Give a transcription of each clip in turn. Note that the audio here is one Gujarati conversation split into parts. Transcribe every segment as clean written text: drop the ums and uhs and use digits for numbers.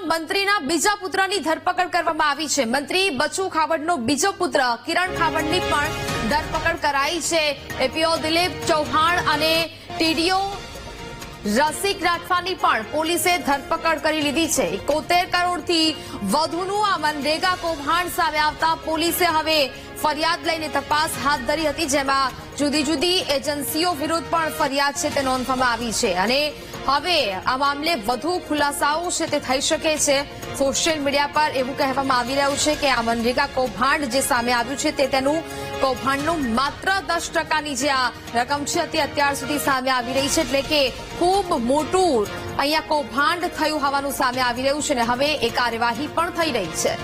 દાહોદમાં મંત્રીના બીજા પુત્રની ધરપકડ કરવામાં આવી છે। મંત્રી બચુ ખાબડનો બીજો પુત્ર કિરણ ખાબડની પણ ધરપકડ કરાઈ છે। એપીઓ દિલીપ ચૌહાણ અને ટીડીઓ રસિક રાઠવાની પણ પોલીસે ધરપકડ કરી લીધી છે। 71 કરોડથી વધુનું આ મનરેગા કૌભાંડ સામે આવતા પોલીસે હવે ફરિયાદ લઈને તપાસ હાથ ધરી હતી, જેમાં જુદી જુદી એજન્સીઓ વિરુદ્ધ પણ ફરિયાદ છે તે નોંધવામાં આવી છે અને હવે આ મામલે વધુ ખુલાસાઓ છે તે થઈ શકે છે। સોશિયલ મીડિયા પર એવું કહેવામાં આવી રહ્યું છે કે આ મનરેગા કૌભાંડ જે સામે આવ્યું છે તે તેનું કૌભાંડનું માત્ર 10%ની જે આ રકમ છે તે અત્યાર સુધી સામે આવી રહી છે, એટલે કે ખૂબ મોટું અહીંયા કૌભાંડ થયું હોવાનું સામે આવી રહ્યું છે અને હવે એ કાર્યવાહી પણ થઈ રહી છે।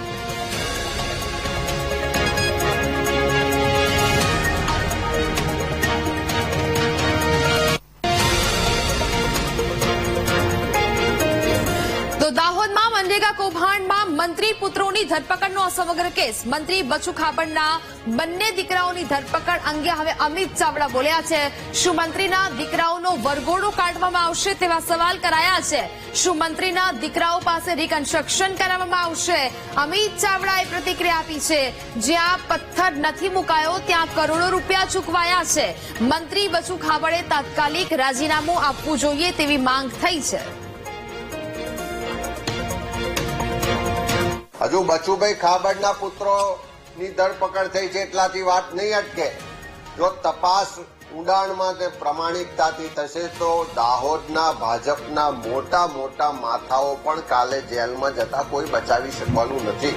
દાહોદમાં મનરેગા કૌભાંડમાં મંત્રી પુત્રોની ધરપકડનો સમગ્ર કેસ। મંત્રી બચુ ખાબડના બંને દીકરાઓની ધરપકડ અંગે હવે અમિત ચાવડા બોલ્યા છે। શું મંત્રીના દીકરાઓનો વરઘોડો કાઢવામાં આવશે તેવા સવાલ કરાયા છે। શું મંત્રીના દીકરાઓ પાસે રિકન્સ્ટ્રક્શન કરાવવામાં આવશે? અમિત ચાવડાએ પ્રતિક્રિયા આપી છે। જ્યાં પથ્થર નથી મુકાયો ત્યાં કરોડો રૂપિયા ચૂકવાયા છે। મંત્રી બચુ ખાબડે તાત્કાલિક રાજીનામું આપવું જોઈએ તેવી માંગ થઈ છે। હજુ બચુભાઈ ખાબડના પુત્રોની ધરપકડ થઈ છે એટલાથી વાત નહીં અટકે। જો તપાસ ઊંડાણમાં તે પ્રમાણિકતાથી થશે તો દાહોદના ભાજપના મોટા મોટા માથાઓ પણ કાલે જેલમાં જતા કોઈ બચાવી શકવાનું નથી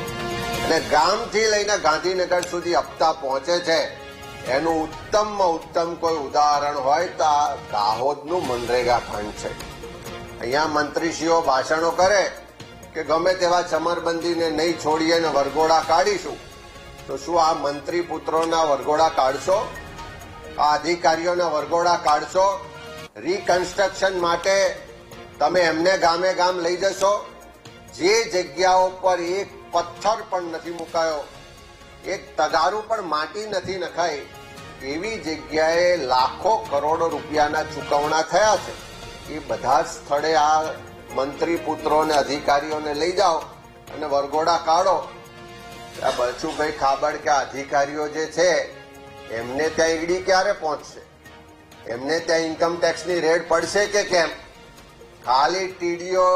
અને ગામથી લઈને ગાંધીનગર સુધી હપ્તા પહોંચે છે। એનું ઉત્તમમાં ઉત્તમ કોઈ ઉદાહરણ હોય તો આ દાહોદનું મનરેગા ફંડ છે। અહીંયા મંત્રીશ્રીઓ ભાષણો કરે કે ગમે તેવા ચમરબંધીને નહીં છોડીએ ને વરઘોડા કાઢીશું, તો શું આ મંત્રી પુત્રોના વરઘોડા કાઢશો? આ અધિકારીઓના વરઘોડા કાઢશો? રિકન્સ્ટ્રક્શન માટે તમે એમને ગામે ગામ લઈ જશો? જે જગ્યાઓ પર એક પથ્થર પણ નથી મુકાયો, એક તગારું પણ માટી નથી નખાઈ, એવી જગ્યાએ લાખો કરોડો રૂપિયાના ચૂકવણા થયા છે। એ બધા જ સ્થળે આ મંત્રી પુત્રો અને અધિકારીઓને લઈ જાઓ અને વરઘોડા કાઢો। આ બચુભાઈ ખાબડ કે અધિકારીઓ જે છે એમને ત્યાં ઈડી ક્યારે પહોંચશે? એમને ત્યાં ઇન્કમ ટેક્સની રેડ પડશે કે કેમ? ખાલી ટીડીઓ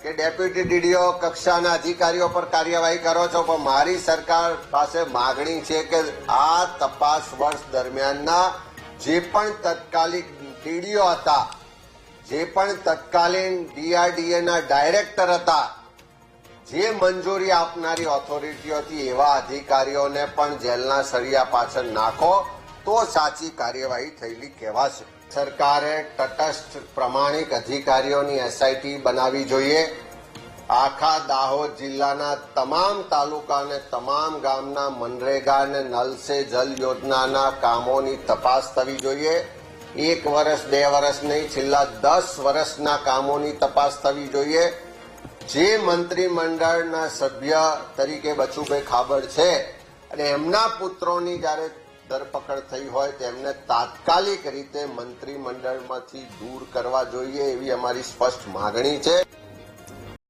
કે ડેપ્યુટી ટીડીઓ કક્ષાના અધિકારીઓ પર કાર્યવાહી કરો છો, પણ મારી સરકાર પાસે માગણી છે કે આ તપાસ વર્ષ દરમિયાનના જે પણ તત્કાલીન ટીડીઓ હતા, જે પણ તત્કાલીન ડીઆરડીએના ડાયરેક્ટર હતા, જે મંજૂરી આપનારી ઓથોરિટીઓ હતી, એવા અધિકારીઓને પણ જેલના સળિયા પાછળ નાખો તો સાચી કાર્યવાહી થયેલી કહેવાશે। સરકારે તટસ્થ પ્રમાણિક અધિકારીઓની એસઆઈટી બનાવવી જોઈએ। આખા દાહોદ જિલ્લાના તમામ તાલુકા અને તમામ ગામના મનરેગા અને નલ સે જલ યોજનાના કામોની તપાસ થવી જોઈએ। 1 વર્ષ 2 વર્ષ નહીં, છેલ્લા 10 વર્ષના કામોની તપાસ થવી જોઈએ। જે મંત્રીમંડળના સભ્ય તરીકે બચુભાઈ ખાબડ છે અને એમના પુત્રોની જયારે ધરપકડ થઈ હોય તેમને તાત્કાલિક રીતે મંત્રીમંડળમાંથી દૂર કરવા જોઈએ એવી અમારી સ્પષ્ટ માગણી છે।